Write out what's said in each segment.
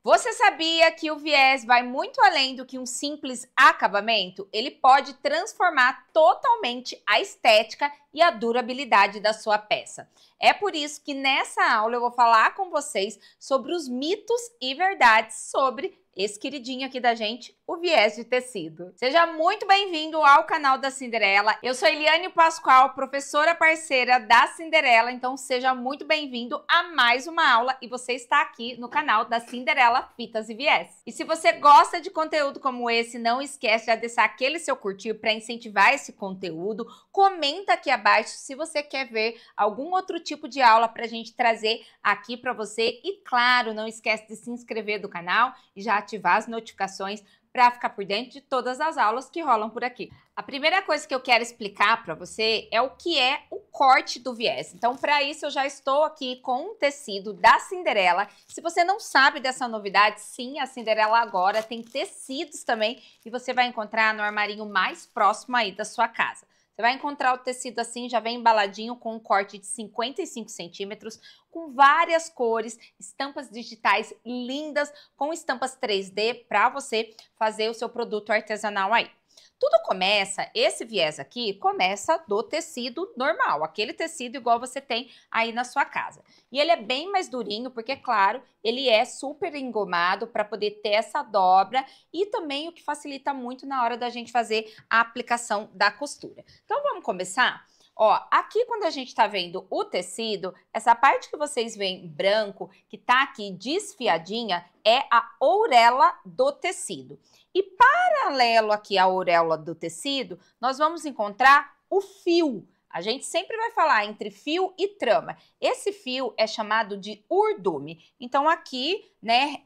Você sabia que o viés vai muito além do que um simples acabamento? Ele pode transformar totalmente a estética e a durabilidade da sua peça. É por isso que nessa aula eu vou falar com vocês sobre os mitos e verdades sobre esse queridinho aqui da gente, o viés de tecido. Seja muito bem-vindo ao canal da Cinderela. Eu sou Eliane Pascoal, professora parceira da Cinderela, então seja muito bem-vindo a mais uma aula e você está aqui no canal da Cinderela Fitas e Viés. E se você gosta de conteúdo como esse, não esquece de deixar aquele seu curtir para incentivar esse conteúdo. Comenta aqui abaixo se você quer ver algum outro tipo de aula para a gente trazer aqui para você. E claro, não esquece de se inscrever no canal e já ativar as notificações para ficar por dentro de todas as aulas que rolam por aqui. A primeira coisa que eu quero explicar para você é o que é o corte do viés. Então, para isso, eu já estou aqui com um tecido da Cinderela. Se você não sabe dessa novidade, sim, a Cinderela agora tem tecidos também e você vai encontrar no armarinho mais próximo aí da sua casa. Você vai encontrar o tecido assim, já vem embaladinho com um corte de 55 centímetros, com várias cores, estampas digitais lindas, com estampas 3D para você fazer o seu produto artesanal aí. Tudo começa, esse viés aqui, começa do tecido normal, aquele tecido igual você tem aí na sua casa. E ele é bem mais durinho, porque, claro, ele é super engomado para poder ter essa dobra e também o que facilita muito na hora da gente fazer a aplicação da costura. Então, vamos começar? Ó, aqui quando a gente tá vendo o tecido, essa parte que vocês veem branco, que tá aqui desfiadinha, é a orelha do tecido. E paralelo aqui à auréola do tecido, nós vamos encontrar o fio. A gente sempre vai falar entre fio e trama. Esse fio é chamado de urdume. Então aqui, né,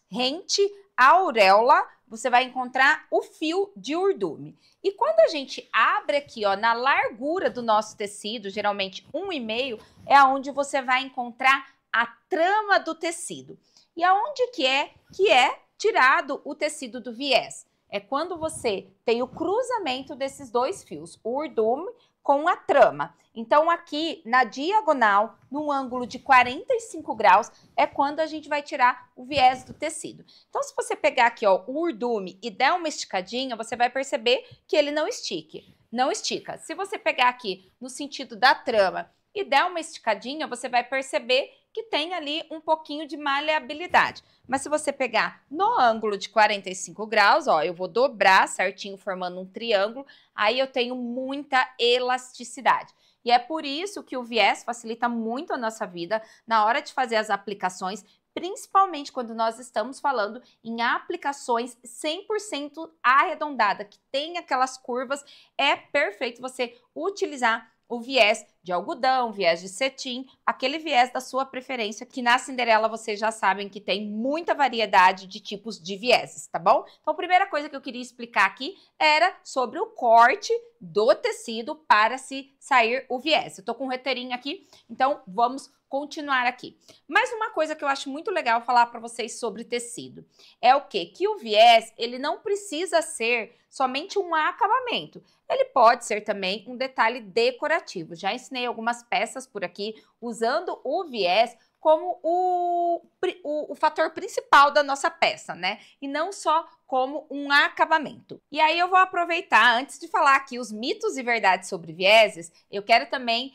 rente à auréola, você vai encontrar o fio de urdume. E quando a gente abre aqui, ó, na largura do nosso tecido, geralmente 1,5, é aonde você vai encontrar a trama do tecido. E aonde que é tirado o tecido do viés? É quando você tem o cruzamento desses dois fios, o urdume com a trama. Então, aqui na diagonal, num ângulo de 45 graus, é quando a gente vai tirar o viés do tecido. Então, se você pegar aqui, ó, o urdume e der uma esticadinha, você vai perceber que ele não estica. Se você pegar aqui no sentido da trama e der uma esticadinha, você vai perceber que tem ali um pouquinho de maleabilidade. Mas se você pegar no ângulo de 45 graus, ó, eu vou dobrar certinho, formando um triângulo, aí eu tenho muita elasticidade. E é por isso que o viés facilita muito a nossa vida na hora de fazer as aplicações, principalmente quando nós estamos falando em aplicações 100% arredondada, que tem aquelas curvas, é perfeito você utilizar o viés de algodão, viés de cetim, aquele viés da sua preferência, que na Cinderela vocês já sabem que tem muita variedade de tipos de vieses, tá bom? Então, a primeira coisa que eu queria explicar aqui era sobre o corte do tecido para se sair o viés. Eu tô com um roteirinho aqui, então vamos continuar aqui. Mais uma coisa que eu acho muito legal falar para vocês sobre tecido é o quê? Que o viés, ele não precisa ser somente um acabamento. Ele pode ser também um detalhe decorativo. Já ensinei algumas peças por aqui usando o viés como o fator principal da nossa peça, né? E não só como um acabamento. E aí eu vou aproveitar, antes de falar aqui os mitos e verdades sobre vieses, eu quero também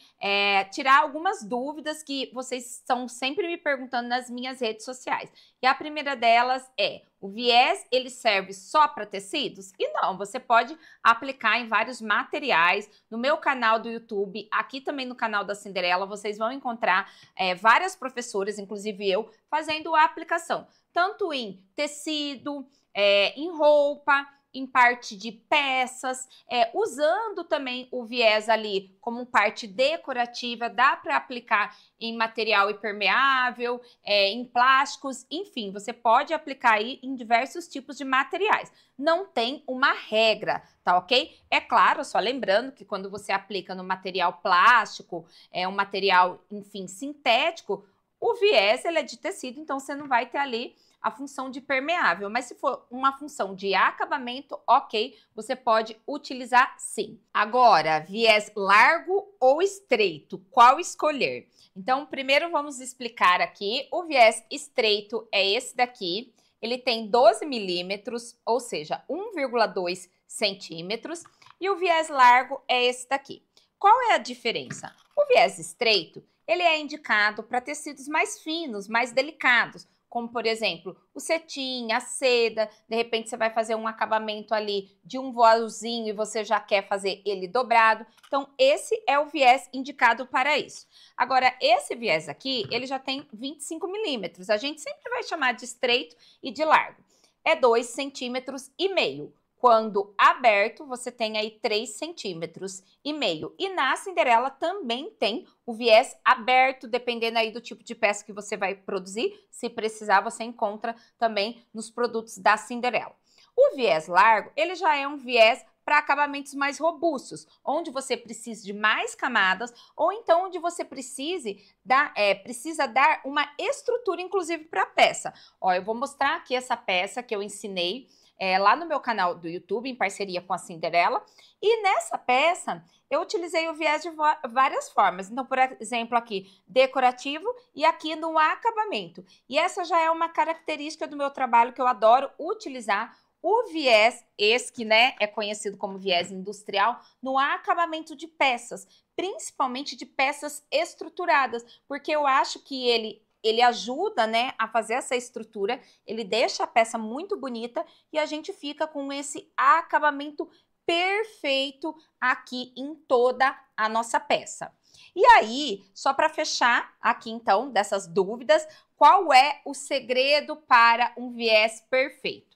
tirar algumas dúvidas que vocês estão sempre me perguntando nas minhas redes sociais. E a primeira delas é: o viés, ele serve só para tecidos? E não, você pode aplicar em vários materiais. No meu canal do YouTube, aqui também no canal da Cinderela, vocês vão encontrar várias professoras, inclusive eu, fazendo a aplicação. Tanto em tecido, em roupa, em parte de peças, usando também o viés ali como parte decorativa, dá para aplicar em material impermeável, em plásticos, enfim, você pode aplicar aí em diversos tipos de materiais. Não tem uma regra, tá ok? É claro, só lembrando que quando você aplica no material plástico, um material, enfim, sintético, O viés, ele é de tecido, então você não vai ter ali a função de permeável, mas se for uma função de acabamento, ok, você pode utilizar sim. Agora, viés largo ou estreito, qual escolher? Então, primeiro vamos explicar aqui, o viés estreito é esse daqui, ele tem 12 milímetros, ou seja, 1,2 centímetros, e o viés largo é esse daqui. Qual é a diferença? O viés estreito, ele é indicado para tecidos mais finos, mais delicados, como, por exemplo, o cetim, a seda, de repente você vai fazer um acabamento ali de um voalzinho e você já quer fazer ele dobrado. Então, esse é o viés indicado para isso. Agora, esse viés aqui, ele já tem 25 milímetros. A gente sempre vai chamar de estreito e de largo. É 2,5 centímetros. Quando aberto, você tem aí 3,5 centímetros. E na Cinderela também tem o viés aberto, dependendo aí do tipo de peça que você vai produzir. Se precisar, você encontra também nos produtos da Cinderela. O viés largo, ele já é um viés para acabamentos mais robustos, onde você precisa de mais camadas, ou então onde você precisa dar uma estrutura, inclusive, para a peça. Ó, eu vou mostrar aqui essa peça que eu ensinei lá no meu canal do YouTube, em parceria com a Cinderela. E nessa peça, eu utilizei o viés de várias formas. Então, por exemplo, aqui, decorativo e aqui no acabamento. E essa já é uma característica do meu trabalho que eu adoro utilizar o viés, esse que, né, é conhecido como viés industrial, no acabamento de peças, principalmente de peças estruturadas, porque eu acho que ele ajuda, né, a fazer essa estrutura, ele deixa a peça muito bonita e a gente fica com esse acabamento perfeito aqui em toda a nossa peça. E aí, só para fechar aqui então dessas dúvidas, qual é o segredo para um viés perfeito?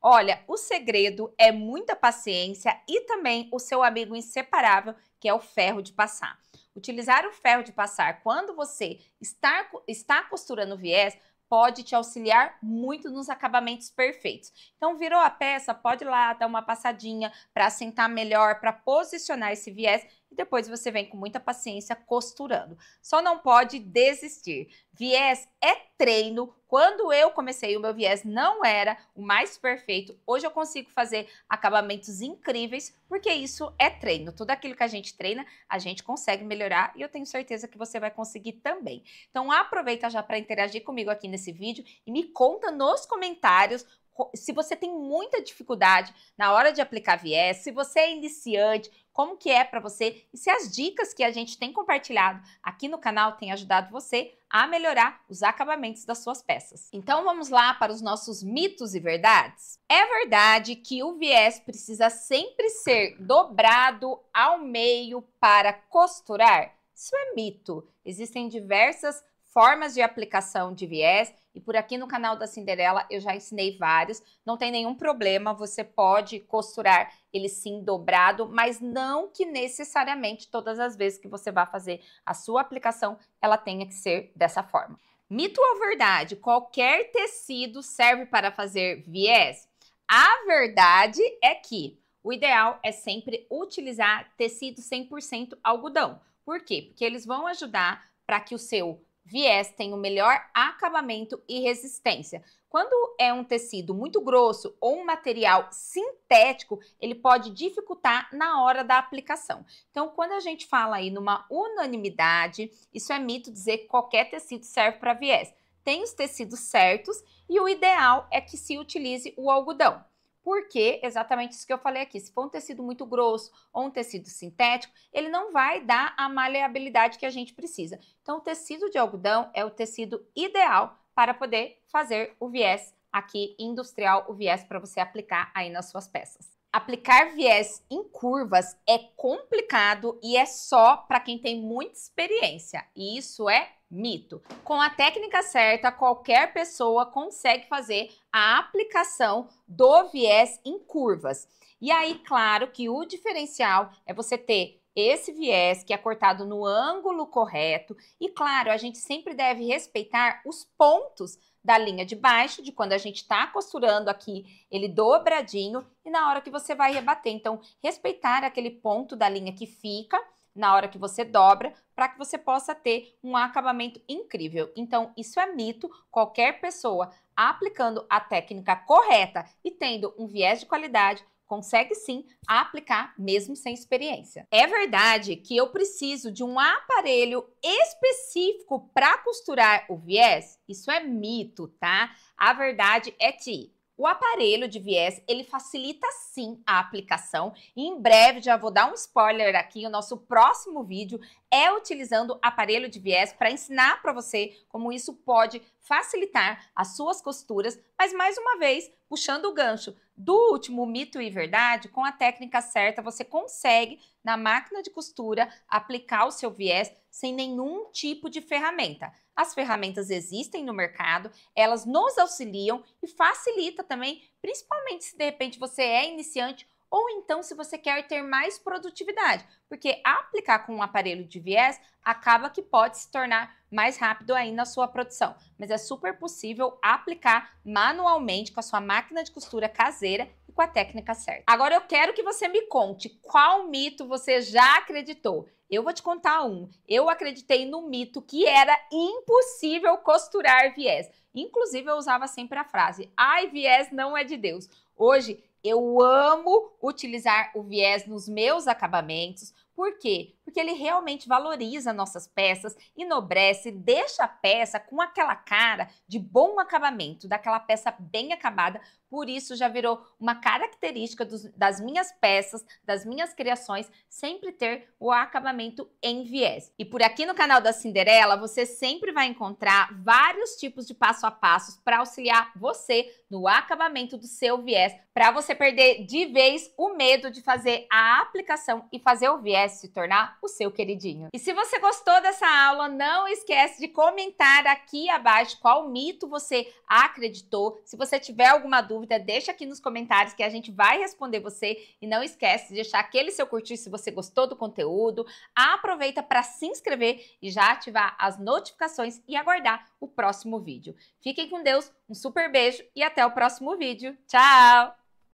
Olha, o segredo é muita paciência e também o seu amigo inseparável, que é o ferro de passar. Utilizar o ferro de passar quando você está costurando o viés pode te auxiliar muito nos acabamentos perfeitos. Então, virou a peça, pode ir lá dar uma passadinha para assentar melhor, para posicionar esse viés e depois você vem com muita paciência costurando. Só não pode desistir. Viés é treino. Quando eu comecei, o meu viés não era o mais perfeito. Hoje eu consigo fazer acabamentos incríveis, porque isso é treino. Tudo aquilo que a gente treina, a gente consegue melhorar e eu tenho certeza que você vai conseguir também. Então aproveita já para interagir comigo aqui nesse vídeo e me conta nos comentários se você tem muita dificuldade na hora de aplicar viés, se você é iniciante, como que é para você e se as dicas que a gente tem compartilhado aqui no canal têm ajudado você a melhorar os acabamentos das suas peças. Então vamos lá para os nossos mitos e verdades? É verdade que o viés precisa sempre ser dobrado ao meio para costurar? Isso é mito. Existem diversas formas de aplicação de viés e por aqui no canal da Cinderela eu já ensinei vários, não tem nenhum problema, você pode costurar ele sim dobrado, mas não que necessariamente todas as vezes que você vai fazer a sua aplicação, ela tenha que ser dessa forma. Mito ou verdade? Qualquer tecido serve para fazer viés? A verdade é que o ideal é sempre utilizar tecido 100% algodão. Por quê? Porque eles vão ajudar para que o seu viés tem o melhor acabamento e resistência. Quando é um tecido muito grosso ou um material sintético, ele pode dificultar na hora da aplicação. Então, quando a gente fala aí numa unanimidade, isso é mito dizer que qualquer tecido serve para viés. Tem os tecidos certos e o ideal é que se utilize o algodão. Porque exatamente isso que eu falei aqui, se for um tecido muito grosso ou um tecido sintético, ele não vai dar a maleabilidade que a gente precisa. Então, o tecido de algodão é o tecido ideal para poder fazer o viés aqui industrial, o viés para você aplicar aí nas suas peças. Aplicar viés em curvas é complicado e é só para quem tem muita experiência, e isso é mito. Com a técnica certa, qualquer pessoa consegue fazer a aplicação do viés em curvas. E aí, claro que o diferencial é você ter esse viés que é cortado no ângulo correto. E claro, a gente sempre deve respeitar os pontos da linha de baixo, de quando a gente está costurando aqui ele dobradinho e na hora que você vai rebater. Então, respeitar aquele ponto da linha que fica na hora que você dobra, para que você possa ter um acabamento incrível. Então, isso é mito. Qualquer pessoa aplicando a técnica correta e tendo um viés de qualidade, consegue sim aplicar mesmo sem experiência. É verdade que eu preciso de um aparelho específico para costurar o viés? Isso é mito, tá? A verdade é que o aparelho de viés, ele facilita sim a aplicação e em breve, já vou dar um spoiler aqui, o nosso próximo vídeo é utilizando aparelho de viés para ensinar para você como isso pode facilitar as suas costuras, mas mais uma vez, puxando o gancho do último mito e verdade, com a técnica certa você consegue na máquina de costura aplicar o seu viés sem nenhum tipo de ferramenta. As ferramentas existem no mercado, elas nos auxiliam e facilita também, principalmente se de repente você é iniciante ou então se você quer ter mais produtividade, porque aplicar com um aparelho de viés acaba que pode se tornar mais rápido aí na sua produção, mas é super possível aplicar manualmente com a sua máquina de costura caseira e com a técnica certa. Agora eu quero que você me conte qual mito você já acreditou. Eu vou te contar um. Eu acreditei no mito que era impossível costurar viés. Inclusive, eu usava sempre a frase: ai, viés não é de Deus. Hoje, eu amo utilizar o viés nos meus acabamentos. Por quê? Porque ele realmente valoriza nossas peças, enobrece, deixa a peça com aquela cara de bom acabamento, daquela peça bem acabada. Por isso já virou uma característica das minhas peças, das minhas criações, sempre ter o acabamento em viés. E por aqui no canal da Cinderela, você sempre vai encontrar vários tipos de passo a passos para auxiliar você no acabamento do seu viés, para você perder de vez o medo de fazer a aplicação e fazer o viés se tornar o seu queridinho. E se você gostou dessa aula, não esquece de comentar aqui abaixo qual mito você acreditou. Se você tiver alguma dúvida, deixa aqui nos comentários que a gente vai responder você. E não esquece de deixar aquele seu curtir se você gostou do conteúdo. Aproveita para se inscrever e já ativar as notificações e aguardar o próximo vídeo. Fiquem com Deus, um super beijo e até o próximo vídeo. Tchau!